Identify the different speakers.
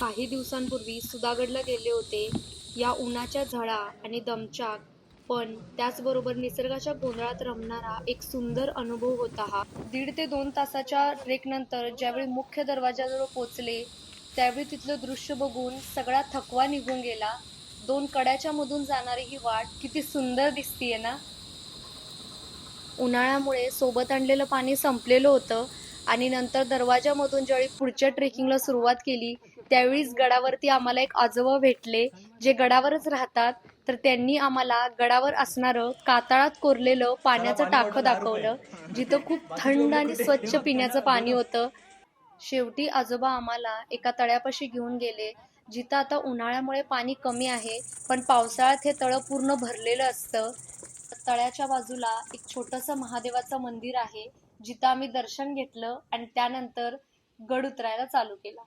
Speaker 1: काही दिवसांपूर्वी सुधागडला गेले होते. या उन्हाच्या झळा आणि दमछाक, पण त्याचबरोबर निसर्गाच्या गोंधळात रमणारा एक सुंदर अनुभव होता हा. 1.5 ते 2 तासाच्या ट्रेकनंतर ज्यावेळी मुख्य दरवाजाजवळ पोहोचले, त्यावेळी तिथलं दृश्य बघून सगळा थकवा निघून गेला. 2 कड्याच्या मधून जाणारी ही वाट किती सुंदर दिसतीये ना? उन्हाळ्यामुळे सोबत आणलेलं पाणी संपलेलं होतं आणि नंतर दरवाजामधून ज्यावेळी पुढच्या ट्रेकिंगला सुरुवात केली, त्यावेळीच गडावरती आम्हाला एक आजोबा भेटले, जे गडावरच राहतात. तर त्यांनी आम्हाला गडावर असणारं कातळात कोरलेलं पाण्याचं टाकं दाखवलं, जिथं खूप थंड आणि स्वच्छ पिण्याचं पाणी होतं. शेवटी आजोबा आम्हाला एका तळ्यापाशी घेऊन गेले, जिथं आता उन्हाळ्यामुळे पाणी कमी आहे, पण पावसाळ्यात हे तळं पूर्ण भरलेलं असतं. तळ्याच्या बाजूला एक छोटंसं महादेवाचं मंदिर आहे, जिथं आम्ही दर्शन घेतलं आणि त्यानंतर गड उतरायला चालू केला.